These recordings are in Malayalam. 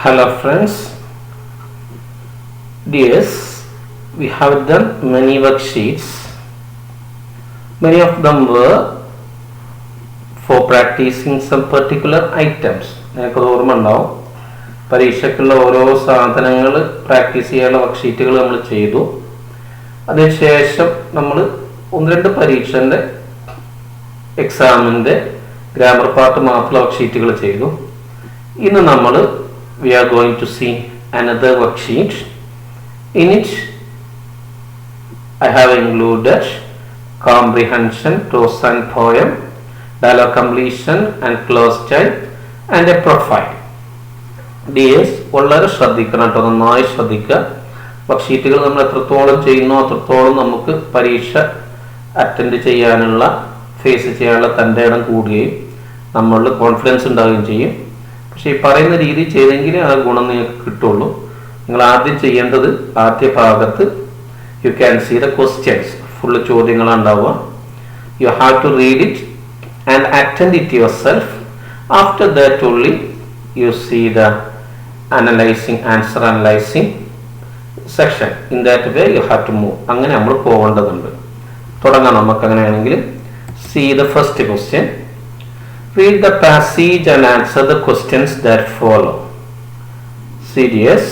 Hello friends, dears, we have done many worksheets. Many of them were for practicing some particular items. നിങ്ങൾക്ക് ഓർമ്മ ഉണ്ടാവും, പരീക്ഷയ്ക്കുള്ള ഓരോ സാധനങ്ങൾ പ്രാക്ടീസ് ചെയ്യാനുള്ള വർക്ക്ഷീറ്റുകൾ നമ്മൾ ചെയ്തു. അതിനുശേഷം നമ്മൾ ഒന്ന് രണ്ട് പരീക്ഷൻ്റെ എക്സാമിൻ്റെ ഗ്രാമർ പാർട്ട് മാത്രമുള്ള വർക്ക്ഷീറ്റുകൾ ചെയ്തു. ഇന്ന് നമ്മൾ we are going to see another worksheet. In it I have included comprehension, prose and poem, dialogue completion and close type and a profile. DS വളരെ ശ്രദ്ധിക്കണം കേട്ടോ, നന്നായി ശ്രദ്ധിക്കുക. വർക്ക്ഷീറ്റുകൾ നമ്മൾ എത്രത്തോളം ചെയ്യുന്നോ അത്രത്തോളം നമുക്ക് പരീക്ഷ അറ്റൻഡ് ചെയ്യാനുള്ള ഫേസ് ചെയ്യാനുള്ള തൻ്റെ ഇടം കൂടുകയും നമ്മളിൽ കോൺഫിഡൻസ് ഉണ്ടാവുകയും ചെയ്യും. പക്ഷേ ഈ പറയുന്ന രീതി ചെയ്തെങ്കിൽ ആ ഗുണം നിങ്ങൾക്ക് കിട്ടുള്ളൂ. നിങ്ങൾ ആദ്യം ചെയ്യേണ്ടത് ആദ്യ ഭാഗത്ത് you can see the questions, full ചോദ്യങ്ങളാണ് ഉണ്ടാവുക. You have to read it and attend it yourself. After that only you see the analysing, answer analysing section. In that way you have to move. അങ്ങനെ നമ്മൾ പോകേണ്ടതുണ്ട്. തുടങ്ങാം നമുക്ക് അങ്ങനെയാണെങ്കിൽ. See the first question. Read the passage and answer the questions that follow. Serious.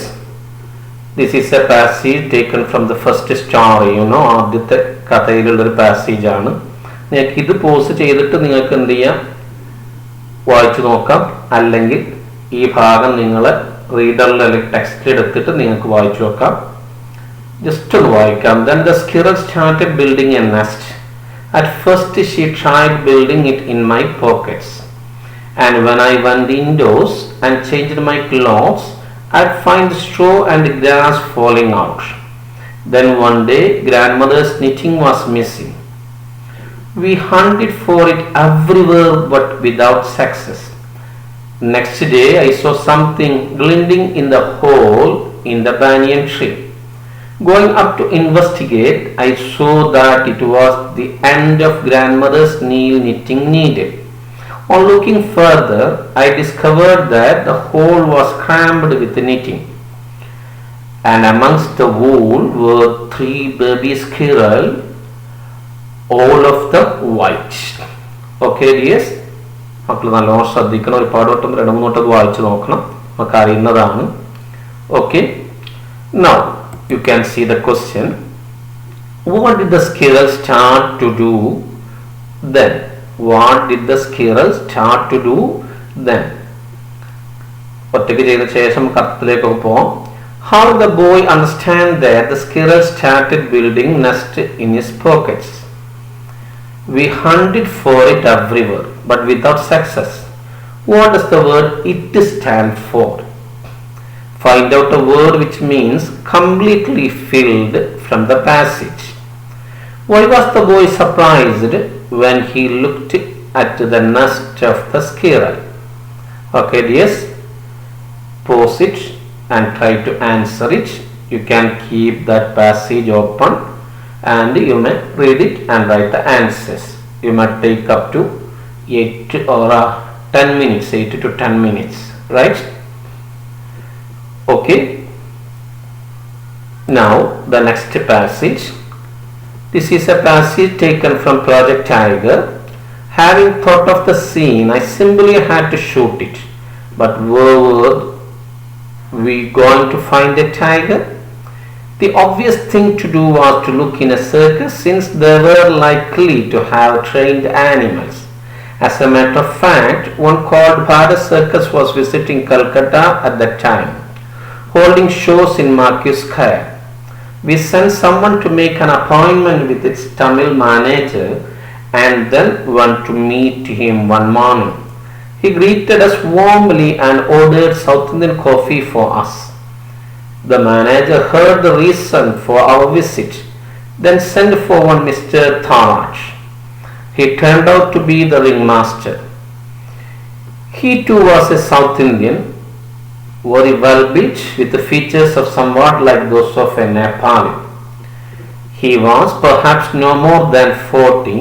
This is a passage taken from the first story. ആദ്യത്തെ കഥയിലുള്ളൊരു പാസേജ് ആണ്. നിങ്ങൾക്ക് ഇത് പോസ് ചെയ്തിട്ട് നിങ്ങൾക്ക് എന്ത് ചെയ്യാം, വായിച്ചു നോക്കാം. അല്ലെങ്കിൽ ഈ ഭാഗം നിങ്ങൾ റീഡറിൽ അല്ലെങ്കിൽ ടെക്സ്റ്റ് എടുത്തിട്ട് നിങ്ങൾക്ക് വായിച്ചു നോക്കാം. ജസ്റ്റ് ഒന്ന് വായിക്കാം. Then the squirrel started building a nest. At first she tried building it in my pockets, and when I went indoors and changed my clothes, I'd find straw and grass falling out. Then one day grandmother's knitting was missing. We hunted for it everywhere but without success. Next day I saw something glinting in the hole in the banyan tree. Going up to investigate, I saw that it was the end of grandmother's knitting needle. On looking further, I discovered that the hole was crammed with knitting, and amongst the wool were 3 baby squirrels, all of them white. Okay, yes? മക്കൾ നല്ലോണം ശ്രദ്ധിക്കണം. ഒരുപാട് വട്ടം 2-3 വട്ടം വായിച്ചു നോക്കണം, നമുക്ക് അറിയുന്നതാണ്. Okay, now you can see the question. What did the squirrel start to do then? What did the squirrel start to do then? ഒറ്റയ്ക്ക് ചെയ്ത ശേഷം കത്തിലേക്കൊക്കെ പോവാം. How did the boy understand that the squirrel started building nest in his pockets? We hunted for it everywhere but without success. What does the word it stand for? Find out a word which means completely filled from the passage. Why was the boy surprised when he looked at the nest of the squirrel? Okay, yes. Pause it and try to answer it. You can keep that passage open and you may read it and write the answers. You might take up to 8 or 10 minutes, 8 to 10 minutes, right? Okay, now the next passage. This is a passage taken from Project Tiger. Having thought of the scene, I simply had to shoot it. But where were we going to find a tiger? The obvious thing to do was to look in a circus, since they were likely to have trained animals. As a matter of fact, one called Bharat Circus was visiting Calcutta at that time, holding shows in Marquis Square. We sent someone to make an appointment with its Tamil manager and then went to meet him one morning. He greeted us warmly and ordered South Indian coffee for us. The manager heard the reason for our visit, then sent for one Mr. Tharaj. He turned out to be the ringmaster. He too was a South Indian, very well built, with the features of somewhat like those of a Nepali. He was perhaps no more than 40.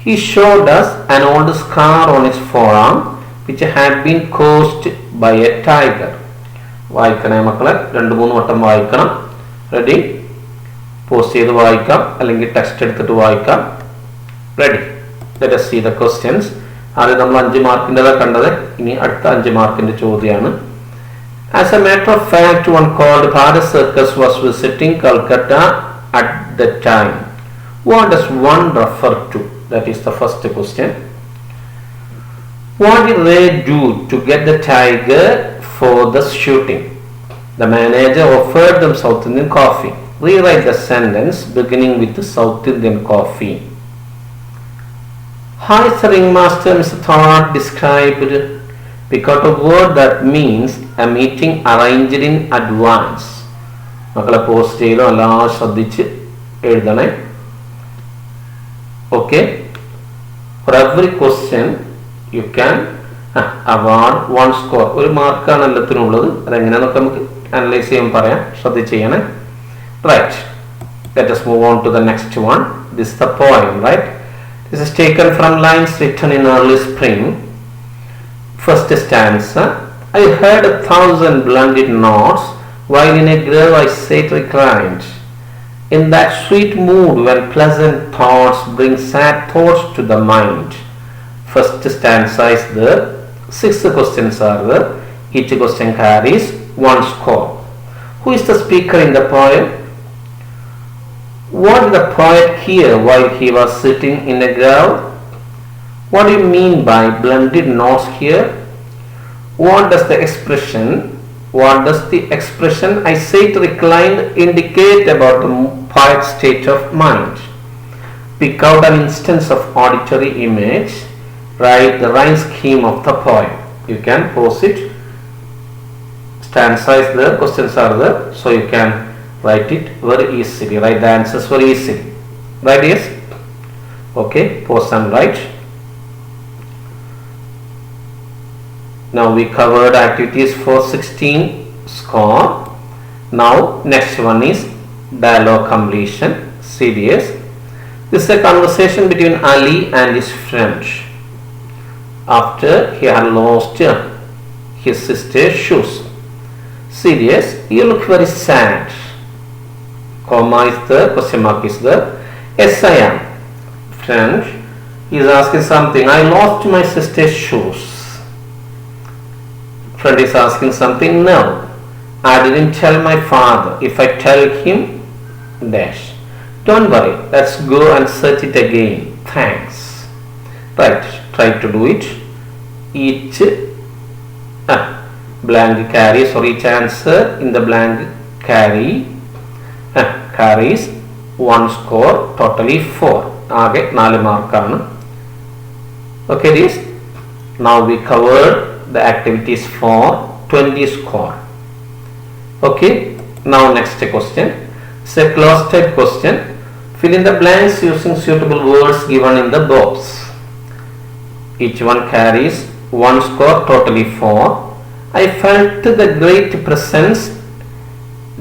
He showed us an old scar on his forearm which had been caused by a tiger. വായിക്കണേ മക്കളെ, 2-3 വട്ടം വായിക്കണം. റെഡി? പോസ്റ്റ് ചെയ്ത് വായിക്കാം, അല്ലെങ്കിൽ ടെക്സ്റ്റ് എടുത്തിട്ട് വായിക്കാം. Ready? Let us see the questions. ആദ്യം നമ്മൾ 5 മാർക്കിൻ്റെതാണ് കണ്ടത്. ഇനി അടുത്ത 5 മാർക്കിൻ്റെ ചോദ്യമാണ്. As a matter of fact, one called Bharat Circus was visiting Calcutta at the time. What does one refer to? That is the first question. What did they do to get the tiger for the shooting? The manager offered them South Indian coffee. Rewrite the sentence beginning with the South Indian coffee. How is the ringmaster Mr. Thornton described? Pick out a word that means a meeting arranged in advance. മക്കളെ പോസ്റ്റ് ചെയ്തോ എല്ലാം ശ്രദ്ധിച്ച് എഴുതണേ. Okay, for every question you can award 1 score. 1 മാർക്കാണ് എല്ലാത്തിനും ഉള്ളത്. അതെങ്ങനെയാണെന്നൊക്കെ നമുക്ക് അനലൈസ് ചെയ്യാൻ പറയാം. ശ്രദ്ധിച്ച് ചെയ്യണേ. Right, let us move on to the next one. This is the poem, right? This is taken from lines written in early spring. First stanza. I heard 1,000 blended notes while in a grove I sat reclined. In that sweet mood when pleasant thoughts bring sad thoughts to the mind. First stanza is there. 6 questions are there. Each question carries 1 score. Who is the speaker in the poem? What did the poet hear while he was sitting in a grove? What do you mean by blended notes here? What does the expression I sat reclined indicate about the poet's state of mind? Pick out an instance of auditory image. Write the rhyme scheme of the poem. You can pause it. Stanza is there, questions are there, so you can write it very easily. Write the answers very easily. Right? Yes? Okay, pause and write. Now we covered activities for 16 score. Now next one is dialogue completion. Serious. This is a conversation between Ali and his friend after he had lost his sister's shoes. Serious. You look very sad. Comma is there, question mark is there. Yes, I am. Friend is asking something. I lost my sister's shoes. Friend is asking something. No, I didn't tell my father. If I tell him, dash. Don't worry, let's go and search it again. Thanks. Right, try to do it. Each blank carries, or each answer in the blank carries 1 score, totally 4. ആകെ 4 മാർക്കാണ്. Okay, this. Now we covered the activities for 20 score. Okay, now next question. It's a closed question. Fill in the blanks using suitable words given in the box. Each one carries 1 score, totally 4. I felt the great presence,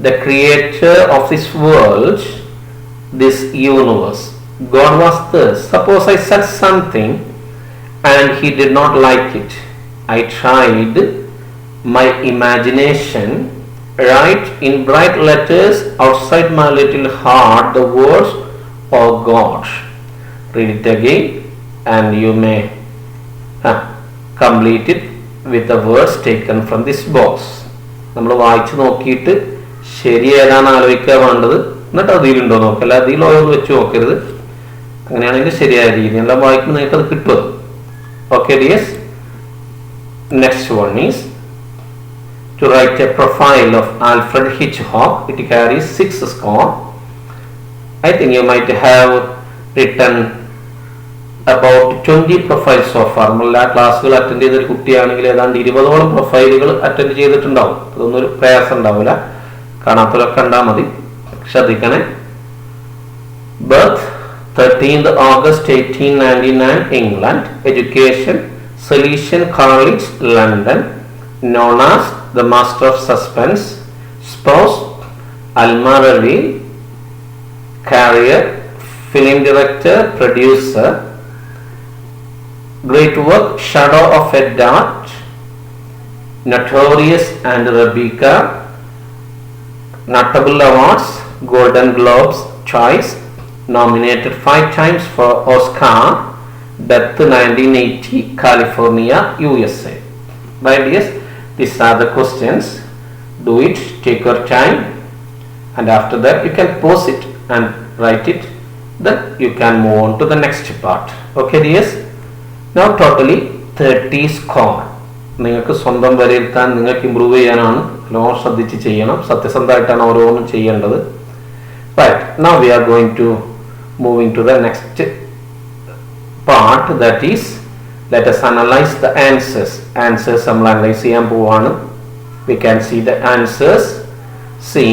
the creator of this world, this universe. God was there. Suppose I said something and he did not like it. I tried my imagination, write in bright letters outside my little heart the words, "Oh God." Read it again and you may complete it with the words taken from this box. നമ്മൾ വായിച്ച് നോക്കിയിട്ട് ശരി ഏതാണ് ആലോചിക്കാൻ വേണ്ടത്, എന്നിട്ട് അതിലുണ്ടോ നോക്കുക. അല്ല അതിൽ ഓരോന്ന് വെച്ച് നോക്കരുത്. അങ്ങനെയാണെങ്കിൽ ശരിയായ രീതി എല്ലാം വായിക്കുമ്പോൾ നിങ്ങൾക്ക് അത് കിട്ടും. Okay dears. Next one is to write a profile of Alfred Hitchcock. It carries 6 score. I think you might have written about 20 profiles so far. എല്ലാ ക്ലാസ്സുകൾ അറ്റൻഡ് ചെയ്തൊരു കുട്ടിയാണെങ്കിൽ ഏതാണ്ട് 20ഓളം പ്രൊഫൈലുകൾ അറ്റൻഡ് ചെയ്തിട്ടുണ്ടാവും. അതൊന്നും ഒരു പ്രയാസം ഉണ്ടാവില്ല. കാണാത്തവരൊക്കെ കണ്ടാൽ മതി. ശ്രദ്ധിക്കണേ. Birth 13th August 1899, England. Education Salesian College, London. Known as the Master of Suspense. Spouse Alma Ravi. Career film director, producer. Great work Shadow of a Dart. Notorious and Rebecca, notable awards, Golden Globes choice, nominated 5 times for Oscar, death 1980, California, USA. Right, yes, these are the questions. Do it, take your time, and after that you can pause it and write it, then you can move on to the next part. Okay, yes. Now totally 30 score. നിങ്ങൾക്ക് സ്വന്തം വിലയിരുത്താൻ, നിങ്ങൾക്ക് ഇമ്പ്രൂവ് ചെയ്യാനാണ്, നല്ലോണം ശ്രദ്ധിച്ച് ചെയ്യണം, സത്യസന്ധമായിട്ടാണ് ഓരോന്നും ചെയ്യേണ്ടത്. Right, now we are going to moving to the next part, that is, let us analyze the answers. Answers നമ്മൾ അനലൈസ് ചെയ്യാൻ പോവാണ്. We can see the answers. See,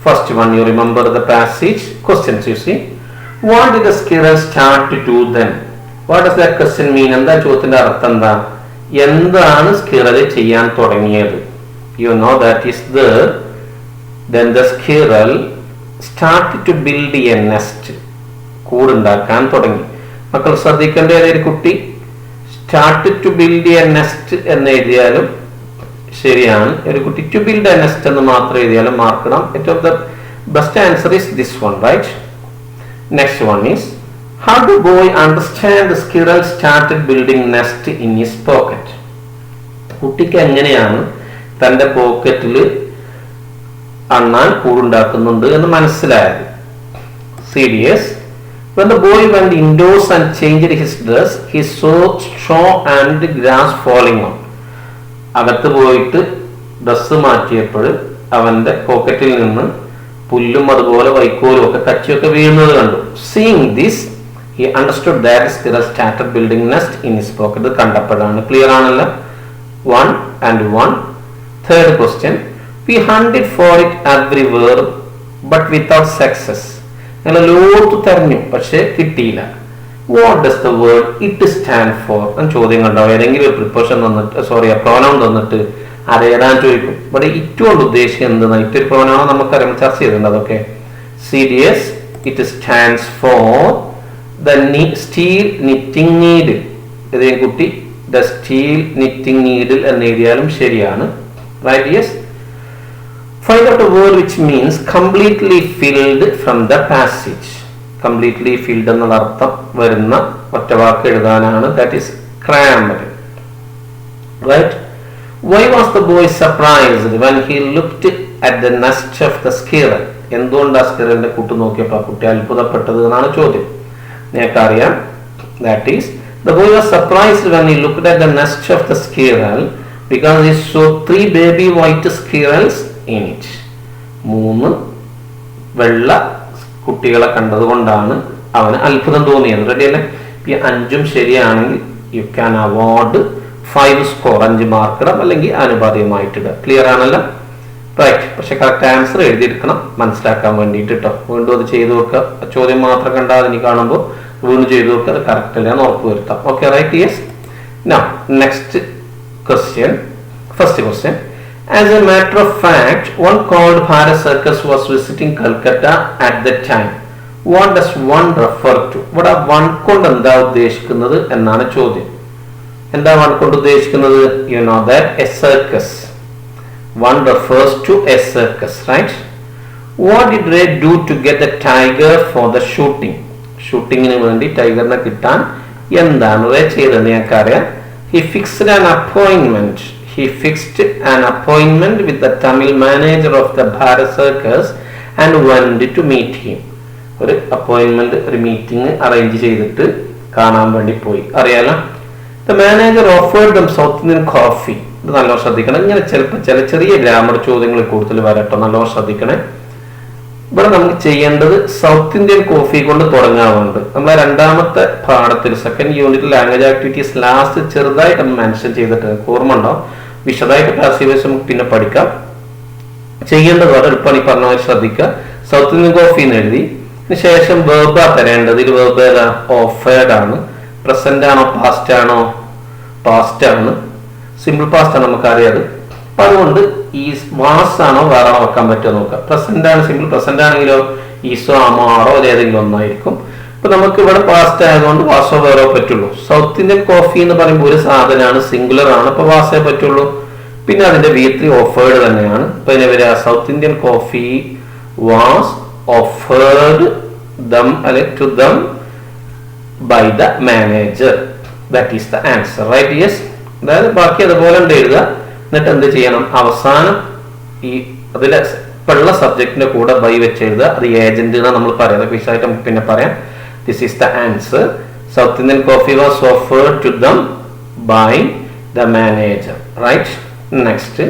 first one, you remember the passage questions. You see, what did the squirrel start to do then? What does that question mean? എന്താ ചോദ്യത്തിന്റെ അർത്ഥം എന്താ? എന്താണ് സ്ക്വിറൽ ചെയ്യാൻ തുടങ്ങിയത്? You know that is there. Then the squirrel started to build a nest. കൂടുണ്ടാക്കാൻ തുടങ്ങി. മക്കൾ ശ്രദ്ധിക്കേണ്ട ഏതൊരു കുട്ടി started to build a nest എന്ന് എഴുതിയാലും ശരിയാണ്. ഒരു കുട്ടി to build a nest എന്ന് മാത്രം എഴുതിയാലും മാർക്കണം. ഏറ്റവും the best answer is this one, right? Next one is, how do boy understand the squirrel started building nest in his pocket? കുട്ടിക്ക് എങ്ങനെയാണ് തന്റെ പോക്കറ്റിൽ അണ്ണാൻ കൂടുണ്ടാക്കുന്നുണ്ട് എന്ന് മനസ്സിലായത്? Serious. When the boy went indoors and changed his dress, he saw straw and grass falling on. അകത്ത് പോയിട്ട് ഡ്രസ്സ് മാറ്റിയപ്പോൾ അവന്റെ പോക്കറ്റിൽ നിന്ന് പുല്ലും അതുപോലെ വൈക്കോലും ഒക്കെ കച്ചിയൊക്കെ വീഴുന്നത് കണ്ടു. Seeing this, he understood that the squirrel started building nest in his pocket. ഇത് കണ്ടപ്പോഴാണ്. ക്ലിയർ ആണല്ലോ? 1 and 1. Third question, we hunted for it everywhere but without success. ഞങ്ങൾ ലോത്ത് തെരഞ്ഞു, പക്ഷെ കിട്ടിയില്ല. What does the word it stand for? ചോദ്യം കണ്ടോ? ഏതെങ്കിലും ഒരു പ്രിപ്പോഷൻ തന്നിട്ട്, പ്രോനൗൺ തന്നിട്ട് അതേതാൻ ചോദിക്കും. ഇവിടെ ഇറ്റ് കൊണ്ട് ഉദ്ദേശിക്കുന്നത് എന്തെന്ന്? ഇറ്റൊരു പ്രോനൗൺ നമുക്കറിയാം, ചർച്ച ചെയ്തിട്ടുണ്ട് അതൊക്കെ. Serious, it stands for the steel knitting needle. ഇതേ കുട്ടി ദ സ്റ്റീൽ നിറ്റിംഗ് നീഡിൽ എന്ന് എഴുതിയാലും ശരിയാണ്. Right, yes. Find out a word which means completely filled from the passage. Completely filled എന്നുള്ള അർത്ഥം വരുന്ന ഒറ്റ വാക്ക് എഴുതാനാണ്. That is crammed. Right? Why was the boy surprised when he looked at the nest of the squirrel? എന്തുകൊണ്ട് ആ സ്ക്വിറലിന്റെ കൂട്ട് നോക്കിയപ്പോൾ ആ കുട്ടി അത്ഭുതപ്പെട്ടത് എന്നാണ് ചോദ്യം. നിങ്ങൾക്കറിയാം. That is, the boy was surprised when he looked at the nest of the squirrel because he saw 3 baby white squirrels in it. 3 വെള്ള കുട്ടികളെ കണ്ടതുകൊണ്ടാണ് അവന് അത്ഭുതം തോന്നിയത്. റെഡി അല്ലേ? ഈ 5ഉം ശരിയാണെങ്കിൽ U can award 5 score, 5 mark ഇടാം, അല്ലെങ്കിൽ ആനുപാതികമായിട്ടിടുക. ക്ലിയർ ആണല്ലോ? റൈറ്റ്. പക്ഷെ കറക്റ്റ് ആൻസർ എഴുതിയെടുക്കണം, മനസ്സിലാക്കാൻ വേണ്ടിയിട്ട് കേട്ടോ. വീണ്ടും അത് ചെയ്തു നോക്കുക. ചോദ്യം മാത്രം കണ്ടാൽ ഇനി കാണുമ്പോൾ വീണ്ടും ചെയ്തു നോക്കുക, അത് കറക്റ്റ് അല്ല എന്ന് ഉറപ്പ് വരുത്താം. Okay, right, yes. Now next question. First question. As a matter of fact, one called Bharat Circus was visiting Calcutta at that time. What does one refer to? ഇവിടെ one കൊണ്ട് എന്താ ഉദ്ദേശിക്കുന്നത് എന്നാണ് ചോദ്യം. എന്താ one കൊണ്ട് ഉദ്ദേശിക്കുന്നത്? You know that a circus. One refers to a circus, right? What did Ray do to get the tiger for the shooting? ഷൂട്ടിങ്ങിന് വേണ്ടി ടൈഗറിനെ കിട്ടാൻ എന്താണ് Ray ചെയ്തത്? ഞങ്ങൾക്കറിയാം. He fixed an appointment. He fixed an appointment with the Tamil manager of the Bharat Circus and went to meet him. ഒരു അപ്പോയിന്റ്മെന്റ്, ഒരു മീറ്റിംഗ് അറേഞ്ച് ചെയ്തിട്ട് കാണാൻ വേണ്ടി പോയി. അറിയാലോ? The manager offered them South Indian coffee. ഇത് നല്ലോണം ശ്രദ്ധിക്കണം. ഇങ്ങനെ ചിലപ്പോൾ ചില ചെറിയ ഗ്രാമർ ചോദ്യങ്ങൾ കൂടുതൽ വരട്ടോ, നല്ലോണം ശ്രദ്ധിക്കണേ. ഇവിടെ നമുക്ക് ചെയ്യേണ്ടത് സൗത്ത് ഇന്ത്യൻ കോഫി കൊണ്ട് തുടങ്ങാറുണ്ട്. നമ്മളെ രണ്ടാമത്തെ പാഠത്തിൽ second unit language activities last ചെറുതായിട്ട് മെൻഷൻ ചെയ്തിട്ട് ഓർമ്മ ഉണ്ടോ? വിശദമായിട്ട് പാസീവേഴ്സ് നമുക്ക് പിന്നെ പഠിക്കാം. ചെയ്യേണ്ടത് വളരെ എളുപ്പമാണ്. ഈ പറഞ്ഞ ശ്രദ്ധിക്കുക. സൗത്ത് ഇന്ത്യൻ കോഫി എന്ന് എഴുതി ശേഷം വെർബാ തരേണ്ടത്. ഇതിൽ വെർബ് ഏതാ? ഓഫേർഡ് ആണ്. പ്രസന്റ് ആണോ പാസ്റ്റ് ആണോ? പാസ്റ്റ് ആണ്. സിമ്പിൾ പാസ്റ്റ് ആണ്, നമുക്കറിയാത്. അപ്പൊ അതുകൊണ്ട് ഈ വാസ് ആണോ വേറാണോ വെക്കാൻ പറ്റുമോ നോക്കാം. പ്രസന്റ് ആണ്, സിമ്പിൾ പ്രസന്റ് ആണെങ്കിലോ ഈസോ ആമോ ആറോ ഏതെങ്കിലും ഒന്നായിരിക്കും. ഇപ്പൊ നമുക്ക് ഇവിടെ പാസ്റ്റ് ആയതുകൊണ്ട് വാസോ വേറോ പറ്റുള്ളൂ. സൗത്ത് ഇന്ത്യൻ കോഫി എന്ന് പറയുമ്പോൾ ഒരു സാധനമാണ്, സിംഗുലർ ആണ്, അപ്പൊ വാസേ പറ്റുള്ളൂ. പിന്നെ അതിന്റെ V3 ഓഫേർഡ് തന്നെയാണ്. പിന്നെ വരിക South Indian coffee was offered them to them by the manager. That is the answer, right? Yes. അതായത് ബാക്കി അതുപോലെ ഉണ്ട് എഴുതുക. എന്നിട്ട് എന്ത് ചെയ്യണം? അവസാനം ഈ അതിലെ ഉള്ള സബ്ജക്റ്റിന്റെ കൂടെ ബൈ വെച്ച് എഴുതുക. അത് ഏജന്റ് എന്നാണ് നമ്മൾ പറയുന്നത്. വിശദമായിട്ട് നമുക്ക് പിന്നെ പറയാം. This is the answer. South Indian coffee was offered to them by the manager, right? Next,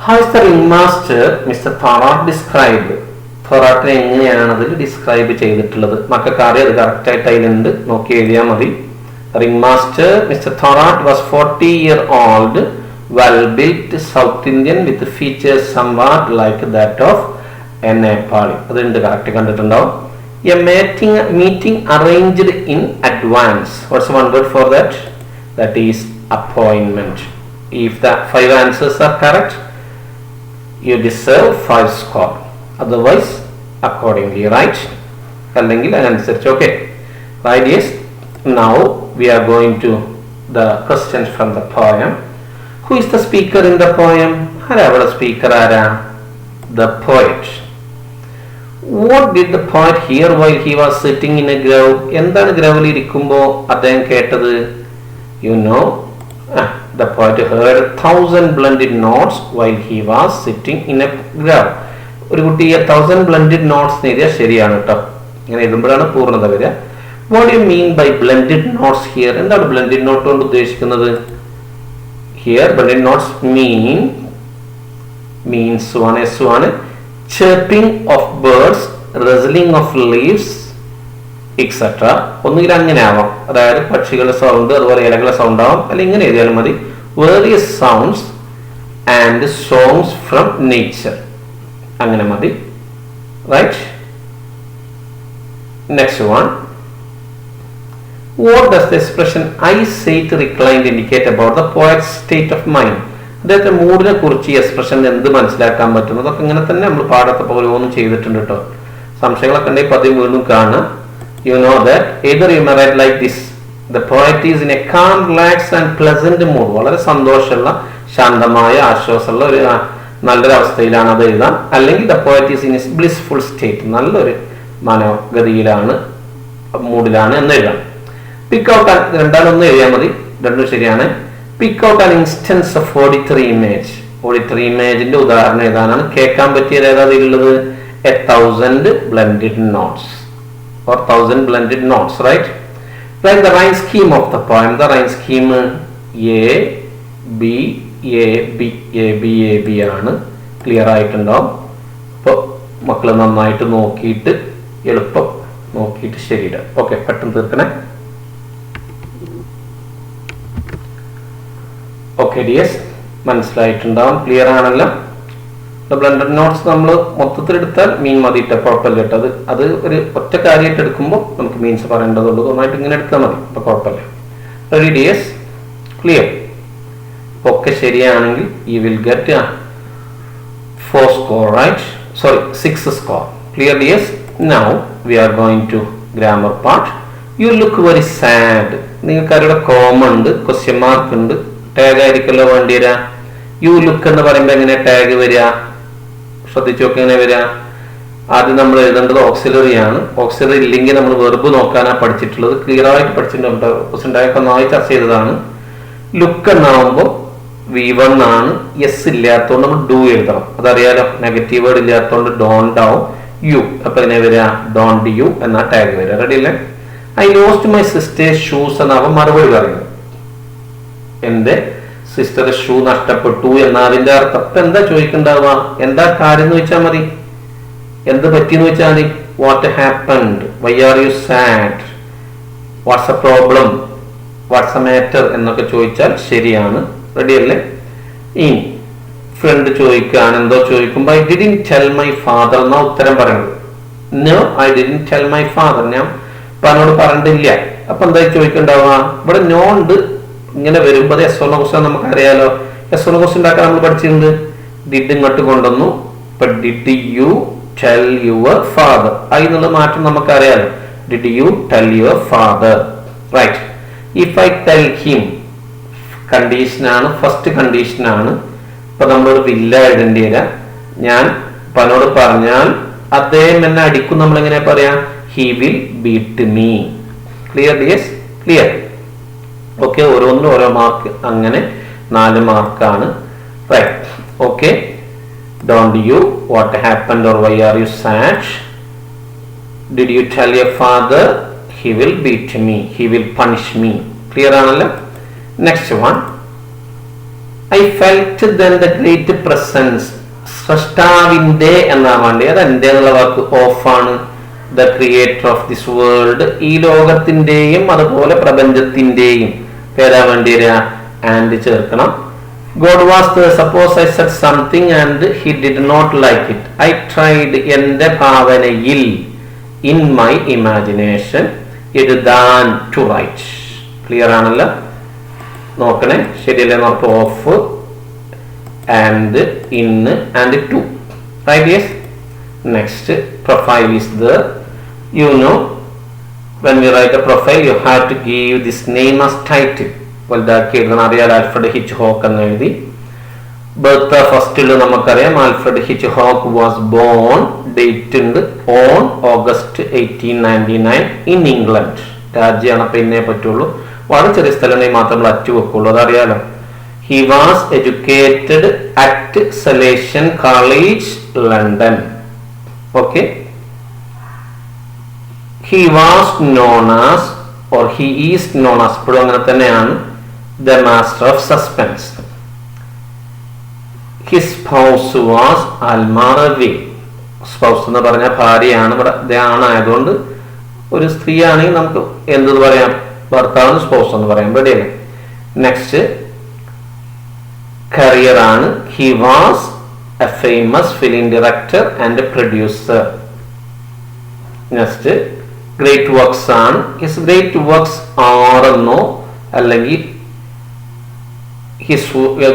how is the ring master mister Thorat describe? തോറാട്ടിനെ എങ്ങനെയാണ് അതിൽ ഡിസ്ക്രൈബ് ചെയ്തിട്ടുള്ളത്? മക്കൾക്ക് അറിയാം, അത് കറക്റ്റ് ആയിട്ട് അതിലുണ്ട്, നോക്കി എഴുതിയാൽ മതി. Ring master mister Thorat was 40-year-old, well-built South Indian with features somewhat like that of a Nepali. അതുണ്ട്, കറക്റ്റ് കണ്ടിട്ടുണ്ടാവും. A meeting arranged in advance. What's one word for that? That is appointment. If the 5 answers are correct, you deserve 5 score. Otherwise, accordingly, right? അല്ലെങ്കിൽ അതിനനുസരിച്ച്. Okay, right? Yes. Now we are going to the questions from the poem. Who is the speaker in the poem? ആരാ അവിടെ സ്പീക്കർ? ആരാ? The poet. What did the poet hear while he was sitting in a grove? എന്താണ് ഗ്രൗവിൽ ഇരിക്കുമ്പോൾ അദ്ദേഹം കേട്ടത്? You know, the poet heard 1,000 blended notes while he was sitting in a grove. ഒരു കുട്ടി 1,000 blended notes എഴുതിയാൽ ശരിയാണ് കേട്ടോ. ഇങ്ങനെ എഴുതുമ്പോഴാണ് പൂർണ്ണത വരിക. What do you mean by blended notes here? എന്താണ് blended note കൊണ്ട് ഉദ്ദേശിക്കുന്നത്? Here blended notes means one chirping of birds, rustling of leaves, etc. ഒന്നുകിൽ അങ്ങനെ ആവാം, അതായത് പക്ഷികളുടെ സൗണ്ട്, അതുപോലെ ഇലകളുടെ സൗണ്ട് ആവാം, അല്ലെങ്കിൽ ഇങ്ങനെ എഴുതിയാലും മതി. Various sounds and songs from nature, അങ്ങനെ മതി, right? Next one. What does the expression I sat reclined indicate about the poet's state of mind? അദ്ദേഹത്തെ മൂഡിനെ കുറിച്ച് ഈ എക്സ്പ്രഷൻ എന്ത് മനസ്സിലാക്കാൻ പറ്റും? അതൊക്കെ ഇങ്ങനെ തന്നെ നമ്മൾ പാടത്തെ പോലെ ഒന്നും ചെയ്തിട്ടുണ്ട് കേട്ടോ. സംശയങ്ങളൊക്കെ ഉണ്ടെങ്കിൽ പതിവ് വീണ്ടും കാണുക. You know that either you may write like this: the poet is in a calm, relaxed and pleasant mood. വളരെ സന്തോഷമുള്ള, ശാന്തമായ, ആശ്വാസമുള്ള ഒരു നല്ലൊരു അവസ്ഥയിലാണ് അത് എഴുതാൻ. അല്ലെങ്കിൽ the poet is in a blissful state, നല്ലൊരു മനോഗതിയിലാണ്, മൂഡിലാണ് എന്ന് എഴുതാം. പിക്ക് ഔട്ട്, രണ്ടാമൊന്നും എഴുതിയാൽ മതി, രണ്ടും ശരിയാണ്. Pick out an instance of auditory image. Auditory ഇമേജിന്റെ ഉദാഹരണം ഏതാണ്? കേൾക്കാൻ പറ്റിയത് ഏതാ ഇതിലുള്ളത്? 1,000 blended notes or 1,000 blended notes, right? Then the rhyme scheme of the poem. The rhyme scheme A B A B A B A B ആണ്. ക്ലിയർ ആയിട്ടുണ്ടാവും. അപ്പോൾ മക്കൾ നന്നായിട്ട് നോക്കിയിട്ട് എളുപ്പം നോക്കിയിട്ട് ശരിയിടാം. ഓക്കെ, പെട്ടെന്ന് തീർക്കണേ. ഓക്കെ ഡിയേഴ്സ്, മനസ്സിലായിട്ടുണ്ടാവും, ക്ലിയർ ആണല്ലോ. ബ്ലണ്ടഡ് നോട്ട്സ് നമ്മൾ മൊത്തത്തിൽ എടുത്താൽ മീൻ മതിയിട്ട് കുഴപ്പമില്ല കേട്ടോ. അത് ഒരു ഒറ്റ കാര്യമായിട്ട് എടുക്കുമ്പോൾ നമുക്ക് മീൻസ് പറയേണ്ടതുള്ളൂ. നന്നായിട്ട് ഇങ്ങനെ എടുത്താൽ മതി, അപ്പോൾ കുഴപ്പമില്ല. Ready dears? ക്ലിയർ? ഒക്കെ ശരിയാണെങ്കിൽ you will get 4 score, right? Sorry, 6 score. Clear dears? Now we are going to grammar part. You look very sad. നിങ്ങൾക്ക് അവരുടെ കോമൺ ഉണ്ട്, ക്വസ്റ്റ്യൻ മാർക്ക് ഉണ്ട്, ടാഗ് ആയിരിക്കുമല്ലോ വേണ്ടി വരിക. യു ലുക്ക് എന്ന് പറയുമ്പോൾ എങ്ങനെ ടാഗ് വരിക? ശ്രദ്ധിച്ചു നോക്കി എങ്ങനെ വരിക? ആദ്യം നമ്മൾ എഴുതേണ്ടത് ഓക്സിലറി ആണ്. ഓക്സിലറി ഇല്ലെങ്കിൽ നമ്മൾ വെർബ് നോക്കാനാണ് പഠിച്ചിട്ടുള്ളത്. ക്ലിയർ ആയിട്ട് പഠിച്ചിട്ടുണ്ട്, ക്വസ്റ്റ്യൻ നന്നായി ചർച്ച ചെയ്തതാണ്. ലുക്ക് എന്നാവുമ്പോൾ V1 ആണ്. എസ് ഇല്ലാത്തതുകൊണ്ട് നമ്മൾ ഡു എഴുതണം, അതറിയാലോ. നെഗറ്റീവ് വേർഡ് ഇല്ലാത്തതുകൊണ്ട് ഡോണ്ട് ആവും. യു, അപ്പൊ എങ്ങനെ വരിക? ഡോണ്ട് യു എന്നാ ടാഗ് വരിക. റെഡി അല്ലേ? I lost my sisters shoes എന്നാവും മറുപടി പറയുന്നത്. എന്റെ സിസ്റ്റർ ഷൂ നഷ്ടപ്പെട്ടു എന്നാ അതിന്റെ അർത്ഥം. അപ്പൊ എന്താ ചോദിക്കണ്ടാവുക? എന്താ കാര്യം എന്ന് വെച്ചാൽ മതി, എന്ത് പറ്റിയെന്ന് വെച്ചാൽ മതി. What happened, why are you sad, what's a problem, what's a matter എന്നൊക്കെ ചോദിച്ചാൽ ശരിയാണ്. റെഡി അല്ലേ? ഇനി ഫ്രണ്ട് ചോദിക്കുകയാണ്, എന്തോ ചോദിക്കുമ്പോ I didn't tell my father എന്നാ ഉത്തരം പറയുന്നത്. No, I didn't tell my father, ഞാൻ ഉപ്പാനോട് പറഞ്ഞിട്ടില്ല. അപ്പൊ എന്താ ചോദിക്കണ്ടാവുക? ഇവിടെ നോ ഉണ്ട്, ഇങ്ങനെ വരുമ്പോൾ എസ് വൺ ക്വസ്റ്റ്യൻ നമുക്ക് അറിയാലോ. എസ് വൺ ക്വസ്റ്റ്യൻ ഉണ്ടാക്കാൻ നമ്മൾ പഠിച്ചിട്ടുണ്ട്. ഡിഡ് ഇങ്ങോട്ട് കൊണ്ടുവന്നു. ഇപ്പൊ did you tell your father, അതിനുള്ള മാറ്റം നമുക്ക് അറിയാലോ. Did you tell your father, right? If I tell him, കണ്ടീഷനാണ്, ഫസ്റ്റ് കണ്ടീഷനാണ്. ഇപ്പൊ നമ്മളൊരു വില്ല എഴുതേണ്ടി വരാം. ഞാൻ പനോട് പറഞ്ഞാൽ അദ്ദേഹം എന്നെ അടിക്കും. നമ്മൾ എങ്ങനെ പറയാം? He will beat me. Clear dears? Clear? Okay, ഓരോന്നിനും ഓരോ മാർക്ക്, അങ്ങനെ 4 മാർക്കാണ്. Right. Okay, don't you, what happened or why are you sad? Did you tell your father? He will beat me, he will punish me. Clear ആണല്ലോ? Next one, I felt then the great presence. സൃഷ്ടാവിന്റെ എന്നാ വേണ്ടി, അത് എന്റെ എന്നുള്ള വാക്ക് ഓഫാണ്. The creator of this world, ഈ ലോകത്തിന്റെയും അതുപോലെ പ്രപഞ്ചത്തിന്റെയും പേരാ വേണ്ടി വരിക, ആൻഡ് ചേർക്കണം. God was the, suppose I said something and he did not like it. I tried, എന്റെ ഭാവനയിൽ, ഇൻ മൈ ഇമാജിനേഷൻ, എഴുതാൻ, ടു റൈറ്റ്. ക്ലിയർ ആണല്ലോ? നോക്കണേ, ശരിയല്ലേ? നോക്ക്, of and in and to. Right? Yes. Next, profile is there. You know, when we write a profile, you have to give this name as title. വലുതാക്കി എഴുതണം. അറിയാം, ആൽഫ്രഡ് ഹിച്ച് ഹോക്ക് എന്ന് എഴുതി. ബർത്ത് ഫസ്റ്റിൽ നമുക്കറിയാം, Alfred Hitchcock was born, date ഉണ്ട്, ഓൺ ഓഗസ്റ്റ് 1899 ഇൻ ഇംഗ്ലണ്ട്. രാജ്യമാണ്, പിന്നെ പറ്റുള്ളൂ. വളരെ ചെറിയ സ്ഥലങ്ങളിൽ മാത്രം Achu വെക്കുള്ളൂ, അതറിയാലോ. He was educated at Salesian College, London. Okay. He was known as, or he is known as, the master of suspense. His spouse was Alma Ravi. Spouse എന്ന് പറഞ്ഞ ഭാര്യയാണ്. ഇവിടെ ആണായതുകൊണ്ട് ഒരു സ്ത്രീ ആണെങ്കിൽ നമുക്ക് എന്ത് പറയാം? ഭർത്താവിന് സ്പൗസ് എന്ന് പറയാം. റെഡിയല്ലേ? നെക്സ്റ്റ്, career ആണ്. He was a famous film director and producer. Next, great works ആണ്. His great works are എന്നോ അല്ലെങ്കിൽ his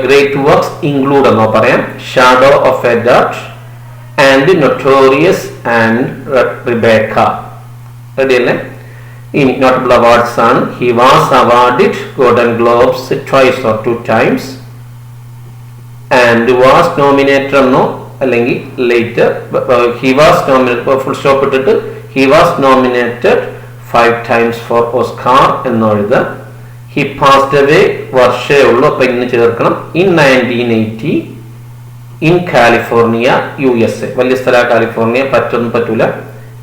great works include എന്നോ പറയാം. Shadow of a Doubt and Notorious and Rebecca. റെഡിയല്ലേ? ഇനി notable awards ആണ്. He was awarded Golden Globes twice or 2 times. And was nominated എന്നോ അല്ലെങ്കിൽ later he was nominated, full stop ഇട്ടിട്ട് he was nominated 5 times for Oscar എന്നോ എഴുതുക. He passed away, വർഷേ ഉള്ളൂ, അപ്പൊ ഇന്ന് ചേർക്കണം, in 1980 in California, USA. വലിയ സ്ഥല കാലിഫോർണിയ, പറ്റൂല.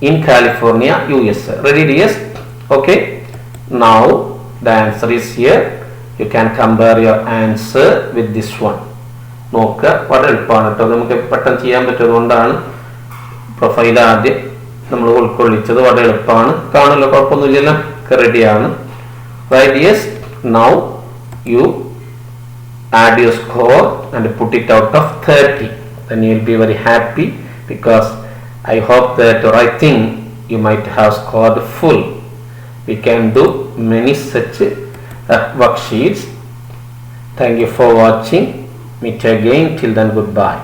In California, USA. Ready, yes? Okay. Now the answer is here. You can compare your answer with this one. നോക്കുക, വളരെ എളുപ്പമാണ് കേട്ടോ. നമുക്ക് പെട്ടെന്ന് ചെയ്യാൻ പറ്റുന്നതുകൊണ്ടാണ് പ്രൊഫൈൽ ആദ്യം നമ്മൾ ഉൾക്കൊള്ളിച്ചത്. വളരെ എളുപ്പമാണ്, കാണുമല്ലോ, കുഴപ്പമൊന്നുമില്ലല്ലോ, റെഡിയാണ്. Right? Yes. Now you add your score and put it out of 30. Then you will be very happy, because I hope that, or I think you might have scored full. We can do many such worksheets. Thank you for watching. Meet again. Till then, goodbye.